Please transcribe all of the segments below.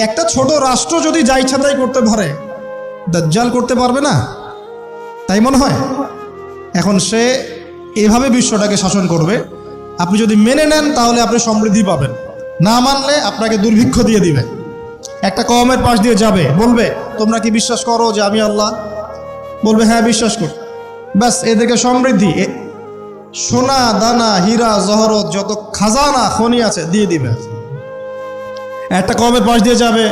একটা ছোট রাষ্ট্র যদি যা ইচ্ছা তাই করতে পারে, দাজ্জাল করতে পারবে না? তাই মনে হয়? এখন সে এভাবে বিশ্বটাকে শাসন করবে, আপনি যদি মেনে নেন তাহলে আপনি সমৃদ্ধি পাবেন, না মানলে আপনাকে দুর্ভিক্ষ দিয়ে দিবে। একটা কওমের পাশ দিয়ে যাবে, বলবে তোমরা কি বিশ্বাস করো যে আমি আল্লাহ? বলবে হ্যাঁ বিশ্বাস করি। ব্যাস এদেরকে সমৃদ্ধি, সোনা দানা হীরা জহরত যত খাজানা খনি আছে দিয়ে দিবে। একটা কওমের পাশ দিয়ে যাবে,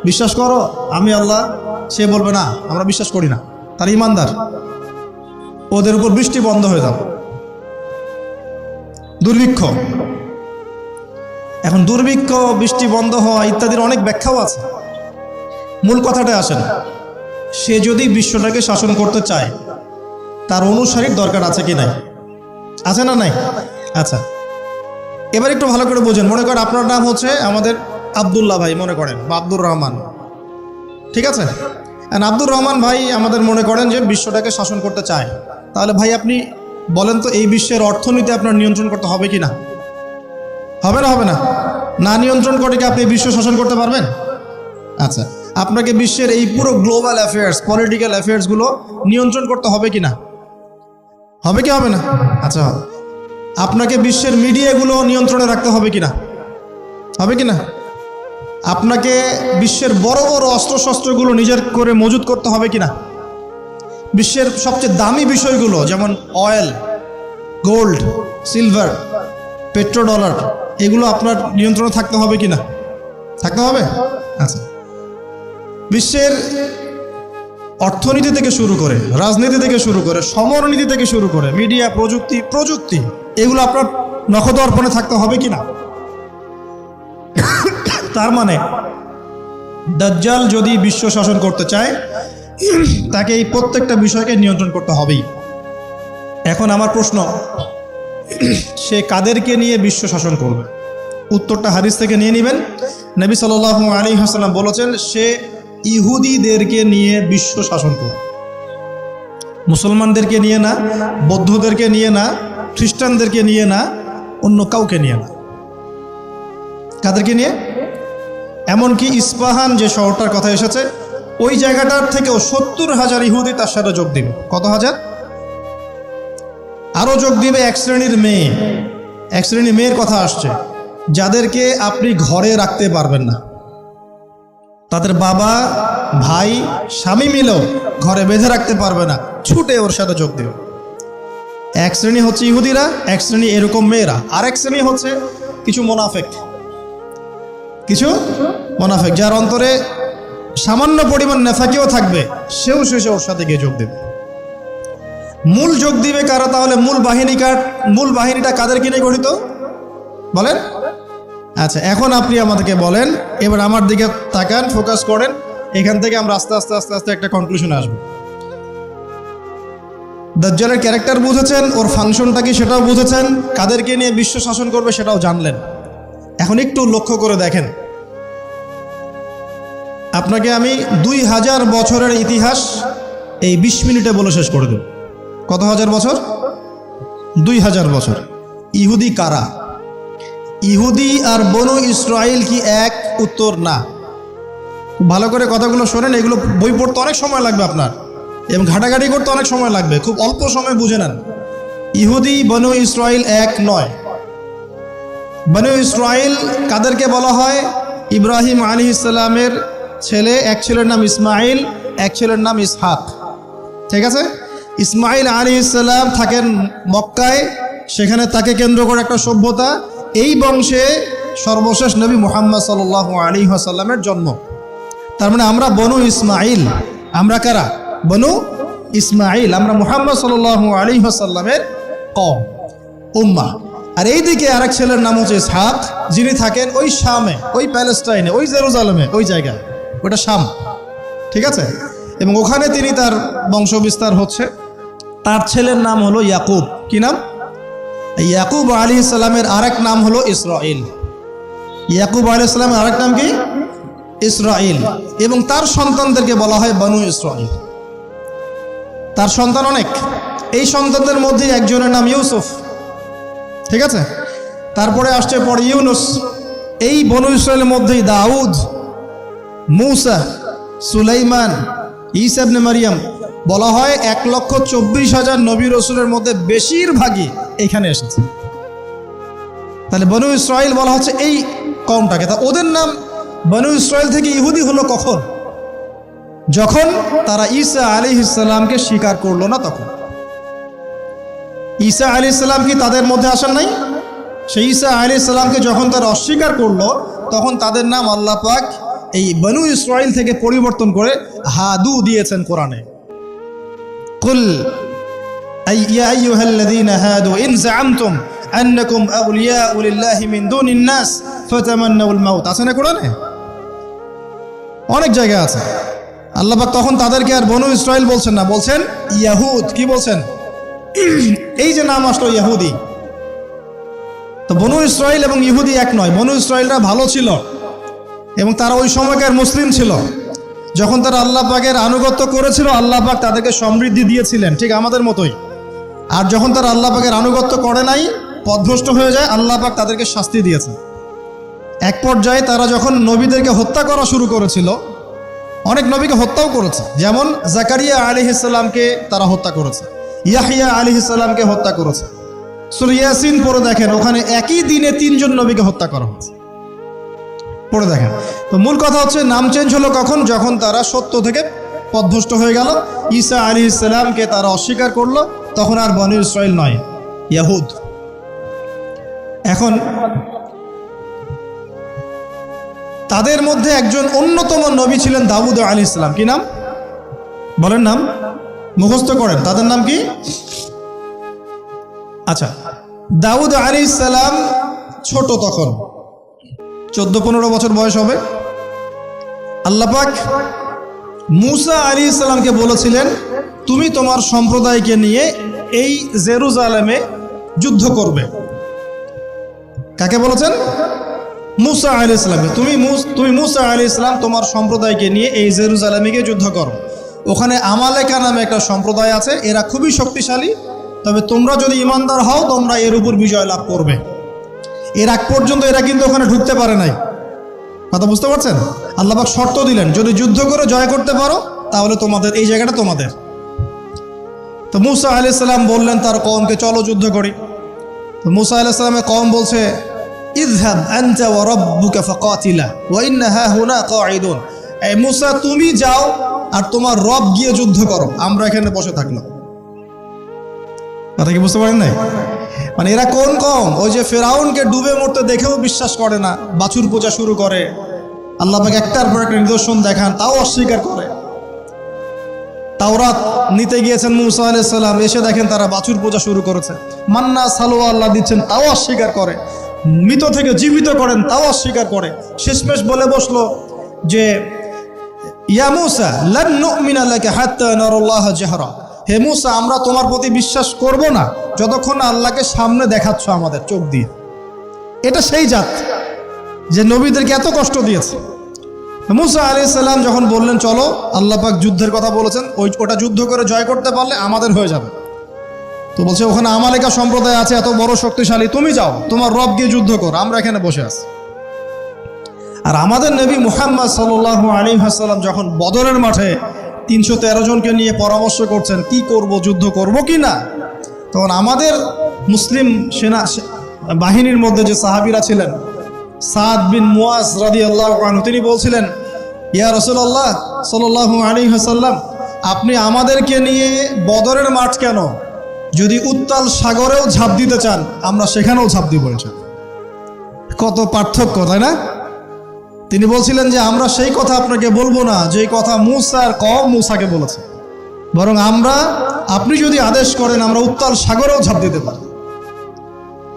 বিশ্বাস করো আমি আল্লাহ, সে বলবে না আমরা বিশ্বাস করি না, তার ইমানদার, ওদের উপর বৃষ্টি বন্ধ হয়ে যাবে, দুর্ভিক্ষ। এখন দুর্ভিক্ষ, বৃষ্টি বন্ধ হওয়া ইত্যাদির অনেক ব্যাখ্যাও আছে। মূল কথাটা আসেন, সে যদি বিশ্বটাকে শাসন করতে চায় তার অনুসারীর দরকার আছে কি নাই? আছে না নাই? আচ্ছা, এবার একটু ভালো করে বোঝেন। মনে করেন আপনার নাম হচ্ছে আমাদের আব্দুল্লাহ ভাই, মনে করেন, বা আব্দুর রহমান, ঠিক আছে? আব্দুর রহমান ভাই আমাদের মনে করেন যে বিশ্বটাকে শাসন করতে চায়। তাহলে ভাই আপনি বলেন তো, এই বিশ্বের অর্থনীতি আপনার নিয়ন্ত্রণ করতে হবে কি না? হবে না? হবে না? না নিয়ন্ত্রণ করে কি আপনি বিশ্ব শাসন করতে পারবেন? আচ্ছা, আপনাকে বিশ্বের এই পুরো গ্লোবাল অ্যাফেয়ার্স, পলিটিক্যাল অ্যাফেয়ার্সগুলো নিয়ন্ত্রণ করতে হবে কি না? হবে কি হবে না? আচ্ছা, আপনাকে বিশ্বের মিডিয়াগুলো নিয়ন্ত্রণে রাখতে হবে কি না? হবে কি না? আপনাকে বিশ্বের বড় বড় অস্ত্রশস্ত্রগুলো নিজের করে মজুত করতে হবে কি না? বিশ্বের সবচেয়ে দামি বিষয়গুলো যেমন অয়েল, গোল্ড, সিলভার, পেট্রোডলার, এগুলো আপনার নিয়ন্ত্রণে থাকতে হবে কি না? থাকতে হবে। আচ্ছা, বিশ্বের অর্থনীতি থেকে শুরু করে, রাজনীতি থেকে শুরু করে, সমরনীতি থেকে শুরু করে, মিডিয়া, প্রযুক্তি এগুলো আপনার নখদর্পণে থাকতে হবে কি না? তার মানে দাজ্জাল যদি বিশ্ব শাসন করতে চায় তাকে এই প্রত্যেকটা বিষয়কে নিয়ন্ত্রণ করতে হবেই। এখন আমার প্রশ্ন, সে কাদেরকে নিয়ে বিশ্ব শাসন করবে? উত্তরটা হাদিস থেকে নিয়ে নেবেন। নবী সাল্লাল্লাহু আলাইহি ওয়াসাল্লাম বলেছেন, সে ইহুদিদেরকে নিয়ে বিশ্ব শাসন করবে। মুসলমানদেরকে নিয়ে না, বৌদ্ধদেরকে নিয়ে না, খ্রিস্টানদেরকে নিয়ে না, অন্য কাউকে নিয়ে না। কাদেরকে নিয়ে? এমনকি ইস্পাহান যে শহরটার কথা এসেছে, ওই জায়গাটার থেকেও 70,000 ইহুদি তার সাথে যোগ দিবে। কত হাজার? আরও যোগ দিবে এক শ্রেণীর মেয়ে। এক শ্রেণীর মেয়ের কথা আসছে, যাদেরকে আপনি ঘরে রাখতে পারবেন না। তাদের বাবা, ভাই, স্বামী মিলেও ঘরে বেঁধে রাখতে পারবে না, ছুটে ওর সাথে যোগ দেবে। এক শ্রেণী হচ্ছে ইহুদিরা, এক শ্রেণী এরকম মেয়েরা, আর এক শ্রেণী হচ্ছে কিছু মোনাফেক, যার অন্তরে সামান্য পরিমাণ নেফাকিও থাকবে, সেও শেষে ওর সাথে গিয়ে যোগ দেবে। মূল যোগ দিবে কারা? তাহলে মূল বাহিনীটা কাদেরকে নিয়ে গঠিত বলেন? আচ্ছা, এখন আপনি আমাদেরকে বলেন, এবার আমার দিকে তাকান, ফোকাস করেন, এখান থেকে আমরা আস্তে আস্তে একটা কনক্লুশনে আসবো। দাজ্জালের ক্যারেক্টার বুঝেছেন, ওর ফাংশনটা কি সেটাও বুঝেছেন, কাদেরকে নিয়ে বিশ্ব শাসন করবে সেটাও জানলেন। এখন একটু লক্ষ্য করে দেখেন, আপনাকে আমি 2000 বছরের ইতিহাস এই 20 মিনিটে বলে শেষ করে দেব। কত হাজার বছর? 2000 বছর। ইহুদি কারা? ইহুদি আর বনু ইসরাইল কি এক? উত্তর না। ভালো করে কথাগুলো শোনেন, এগুলো বই পড়তে অনেক সময় লাগবে আপনার, এবং ঘাটাঘাটি করতে অনেক সময় লাগবে, খুব অল্প সময় বুঝে নেন। ইহুদি বনু ইসরাইল এক নয়। বনু ইসরাইল কাদেরকে বলা হয়? ইব্রাহিম আলাইহিস সালামের ছেলে, এক ছেলের নাম ইসমাইল, এক ছেলের নাম ইসহাক, ঠিক আছে? ইসমাইল আলাইহিস সালাম থাকেন মক্কায়, সেখানে তাকে কেন্দ্র করে একটা সভ্যতা। এই বংশে সর্বশেষ নবী মুহাম্মদ সাল্লাল্লাহু আলাইহি ওয়াসাল্লামের জন্ম। তার মানে আমরা বনু ইসমাইল। আমরা কারা? বনু ইসমাইল। আমরা মুহাম্মদ সাল্লাল্লাহু আলাইহি ওয়াসাল্লামের কওম, উম্মাহ। আর এইদিকে আরেক ছেলের নাম হচ্ছে ইসহাক, যিনি থাকেন ওই শামে, ওই প্যালেস্টাইনে, ওই জেরুজালেমে, ওই জায়গায়, ওটা শাম, ঠিক আছে? এবং ওখানে তিনি তার বংশ বিস্তার হচ্ছে। তার ছেলের নাম হলো ইয়াকুব। কি নাম? ইয়াকুব আলাইহিস সালামের আরেক নাম হলো ইসরাইল। ইয়াকুব আলাইহিস সালামের আরেক নাম কি? ইসরাইল। এবং তার সন্তানদেরকে বলা হয় বনু ইসরাইল। তার সন্তান অনেক। এই সন্তানদের মধ্যে একজনের নাম ইউসুফ, ঠিক আছে? তারপরে আসছে পরে ইউনুস। এই বনু ইসরাইলের মধ্যেই দাউদ, মূসা, সুলাইমান, ঈসা ইবনে মারিয়াম, বলা হয় 1,24,000 নবী রাসূলের মধ্যে বেশিরভাগই এখানে এসেছে। তাহলে বনু ইসরাইল বলা হচ্ছে এই কওমটাকে। তা ওদের নাম বনু ইসরাইল থেকে ইহুদি হলো কখন? যখন তারা ঈসা আলাইহিস সালামকে স্বীকার করলো না তখন। ঈসা আলাইহিস সালাম কি তাদের মধ্যে আসেন নাই? সেই ঈসা আলাইহিস সালামকে যখন তারা অস্বীকার করলো তখন তাদের নাম আল্লাহ পাক এই বনু ইসরাইল থেকে পরিবর্তন করে হাদু দিয়েছেন কোরআনে। কুল ইয়া আইয়ুহাল্লাযীনা হাদু ইন যাআমতুম আন্নাকুম আউলিয়াউ লিল্লাহি মিন দুনিন নাস ফাতামান্নাউল মাউত। আছে না কোরআনে? অনেক জায়গায় আছে। আল্লাহ পাক তখন তাদেরকে আর বনু ইসরাইল বলছেন না, বলছেন ইয়াহুদ। কি বলছেন? এই যে নাম আসলো ইহুদি। তো বনু ইসরাইল এবং ইহুদি এক নয়। বনু ইসরাইলরা ভালো ছিল এবং তারা ওই সময়কার মুসলিম ছিল। যখন তারা আল্লাহ পাকের আনুগত্য করেছিল আল্লাহ পাক তাদেরকে সমৃদ্ধি দিয়েছিলেন, ঠিক আমাদের মতোই। আর যখন তারা আল্লাহ পাকের আনুগত্য করে নাই, পথভ্রষ্ট হয়ে যায়, আল্লাহ পাক তাদেরকে শাস্তি দিয়েছে। এক পর্যায়ে তারা যখন নবীদেরকে হত্যা করা শুরু করেছিল, অনেক নবীকে হত্যাও করেছে। যেমন জাকারিয়া আলাইহিস সালামকে তারা হত্যা করেছে, ইয়াহইয়া আলাইহিস সালামকে হত্যা করেছে। সূরা ইয়াসিন পড়ে দেখেন, ওখানে একই দিনে 3 জন নবীকে হত্যা করা হয়েছে। পড়ে দেখেন। তো মূল কথা হচ্ছে নাম চেঞ্জ হলো কখন? যখন তারা সত্য থেকে পথভ্রষ্ট হয়ে গেল, ঈসা আলাইহিস সালামকে তারা অস্বীকার করলো, তখন আর বনু ইসরাইল নয়, ইয়াহুদ। এখন তাদের মধ্যে একজন অন্যতম নবী ছিলেন দাউদ আলাইহিস সালাম। কি নাম বলেন? নাম মুখস্থ করেন। তাদের নাম কি? আচ্ছা, দাউদ আলাইহিস সালাম ছোট, তখন 14-15 বছর বয়স হবে। আল্লাহ পাক মূসা আলাইহিস সালামকে বলেছিলেন, তুমি তোমার সম্প্রদায়কে নিয়ে এই জেরুজালেমে যুদ্ধ করবে। কাকে বলেছেন? মূসা আলাইহিস সালামকে। তুমি মূসা আলাইহিস সালাম তোমার সম্প্রদায়কে নিয়ে এই জেরুজালেমে গিয়ে যুদ্ধ করো। ওখানে আমালেকা নামে একটা সম্প্রদায় আছে, এরা খুবই শক্তিশালী। তবে তোমরা যদি ইমানদার হও তোমরা এর উপর বিজয় লাভ করবে। এর আগ পর্যন্ত এরা কিন্তু ওখানে ঢুকতে পারে নাই। কথা বুঝতে পারছেন? আল্লাহ পাক শর্ত দিলেন, যদি যুদ্ধ করে জয় করতে পারো তাহলে তোমাদের এই জায়গাটা তোমাদের। তো মূসা আলাইহিস সালাম বললেন তার কওমকে, চলো যুদ্ধ করি। তো মূসা আলাইহিস সালামের কওম বলছে, ইযহাব আনতা ওয়া রাব্বুকা ফাকাতিলা ওয়া ইন্না হাহুনা কাঈদুন। এই মূসা, তুমি যাও আর তোমার রব গিয়ে যুদ্ধ করো, আমরা এখানে বসে থাকলাম। কথা কি বুঝতে পারেন নাই? মানে এরা কোন কম? ওই যে ফেরাউনকে ডুবে মরতে দেখেও বিশ্বাস করে না, বাছুর পূজা শুরু করে। আল্লাহ পাক একটার পর একটা নিদর্শন দেখান, তাও অস্বীকার করে। তাওরাত নিতে গিয়েছেন মূসা আলাইহিস সালাম, এসে দেখেন তারা বাছুর পূজা শুরু করেছে। মান্না সালোয়া আল্লাহ দিচ্ছেন, তাও অস্বীকার করে। মৃত থেকে জীবিত করেন, তাও অস্বীকার করে। শেষমেশ বলে বসলো যে ইয়া মূসা লান নুমিনা লাকা হাত্তা নারাল্লাহ জাহরা। হে মূসা, আমরা তোমার প্রতি বিশ্বাস করব না যতক্ষণ না আল্লাহকে সামনে দেখাচ্ছ আমাদের চোখ দিয়ে। এটা সেই জাত যে নবীদেরকে এত কষ্ট দিয়েছে। মূসা আলাইহিস সালাম যখন বললেন চলো, আল্লাহ পাক যুদ্ধের কথা বলেছেন, ওটা যুদ্ধ করে জয় করতে পারলে আমাদের হয়ে যাবে। তো বলছে ওখানে আমালেকা সম্প্রদায় আছে এত বড় শক্তিশালী, তুমি যাও, তোমার রব গিয়ে যুদ্ধ কর, আমরা এখানে বসে আছি। আর আমাদের নবী মুহাম্মদ সাল্লাল্লাহু আলাইহি ওয়াসাল্লাম যখন বদরের মাঠে 313 জনকে নিয়ে পরামর্শ করছেন কি করব, যুদ্ধ করব কি না, তখন আমাদের মুসলিম সেনা বাহিনীর মধ্যে যে সাহাবীরা ছিলেন, সাদ বিন মুয়াজ রাদিয়াল্লাহু আনহু, তিনি বলছিলেন, ইয়া রাসূলুল্লাহ সাল্লাল্লাহু আলাইহি ওয়াসাল্লাম, আপনি আমাদেরকে নিয়ে বদরের মাঠ কেন? যদি উত্তাল সাগরেও ঝাঁপ দিতে চান আমরা সেখানেও ঝাঁপ দিব বলেছেন। কত পার্থক্য, তাই না? তিনি বলছিলেন যে আমরা সেই কথা আপনাকে বলবো না যেই কথা মূসার কওম মূসাকে বলেছে, বরং আপনি যদি আদেশ করেন আমরা উত্তাল সাগরেও ঝাঁপ দিতে পারি।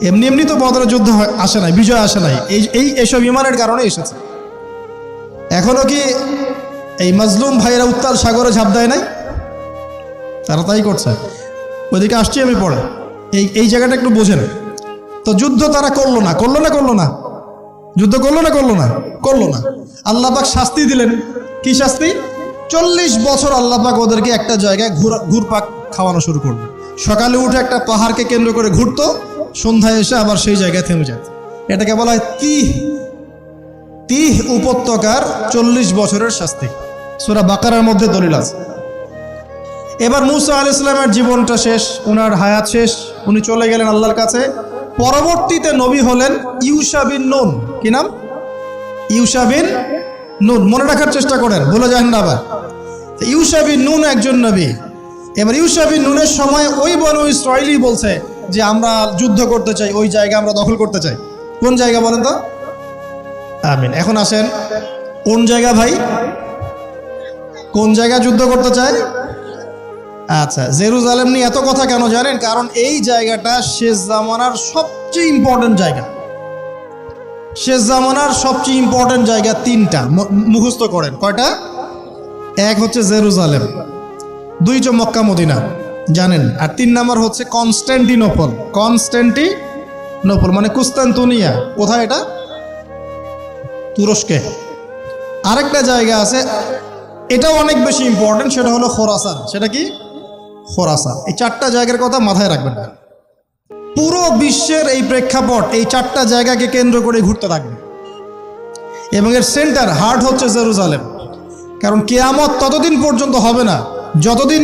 এমনি এমনি তো বদরের যুদ্ধ আসে নাই, বিজয় আসে নাই, এইসব ইমানের কারণে এসেছে। এখনো কি এই মাজলুম ভাইয়েরা উত্তাল সাগরে ঝাঁপ দেয় নাই? তারা তাই করছে। ওইদিকে আসছি আমি পরে, এই জায়গাটা একটু বোঝেন। তো যুদ্ধ তারা করলো না। যুদ্ধ করলো না। আল্লাহ পাক শাস্তি দিলেন। কি শাস্তি? 40 বছর আল্লাহ পাক ওদেরকে একটা জায়গায় ঘুরপাক খাওয়ানো শুরু করবে। সকালে উঠে একটা পাহাড়কে কেন্দ্র করে ঘুরতো, সন্ধ্যায় এসে আবার সেই জায়গায় থেমে যেত। এটাকে বলা হয় তিহ। তিহ উপত্যকার 40 বছরের শাস্তি। সূরা বাকারার মধ্যে দলিল আছে। এবার মূসা আলাইহিস সালামের জীবনটা শেষ, ওনার হায়াত শেষ, উনি চলে গেলেন আল্লাহর কাছে। পরবর্তীতে নবী হলেন ইউশা বিন নুন। কি নাম? ইউশা বিন নুন। মনে রাখার চেষ্টা করেন, ভুলে যান না আবার। ইউশা বিন নুন একজন নবী। এবার ইউশা বিন নুনের সময় ওই বনু ইসরাঈলী বলছে যে আমরা যুদ্ধ করতে চাই, ওই জায়গা আমরা দখল করতে চাই। কোন জায়গা বলেন তো? আমিন। এখন আসেন, কোন জায়গা ভাই? কোন জায়গা যুদ্ধ করতে চায়? আচ্ছা, জেরুজালেম নিয়ে এত কথা কেন জানেন? কারণ এই জায়গাটা শেষ জামানার সবচেয়ে ইম্পর্টেন্ট জায়গা। শেষ জামানার সবচেয়ে ইম্পর্টেন্ট জায়গা তিনটা, মুখস্থ করেন। কয়টা? এক হচ্ছে জেরুজালেম, দুই হচ্ছে মক্কা মদিনা, জানেন, আর 3 নাম্বার হচ্ছে কনস্ট্যান্টিনোপল। কনস্ট্যান্টিনোপল মানে কুস্তান্তনিয়া। কোথায় এটা? তুরস্কে। আরেকটা জায়গা আছে, এটাও অনেক বেশি ইম্পর্টেন্ট, সেটা হলো খোরাসান। সেটা কি? খোরাসান। এই 4টা জায়গার কথা মাথায় রাখবেন। পুরো বিশ্বের এই প্রেক্ষাপট এই 4টা জায়গাকে কেন্দ্র করে ঘুরতে থাকবে, এবং এর সেন্টার হার্ট হচ্ছে জেরুজালেম। কারণ কিয়ামত ততদিন পর্যন্ত হবে না যতদিন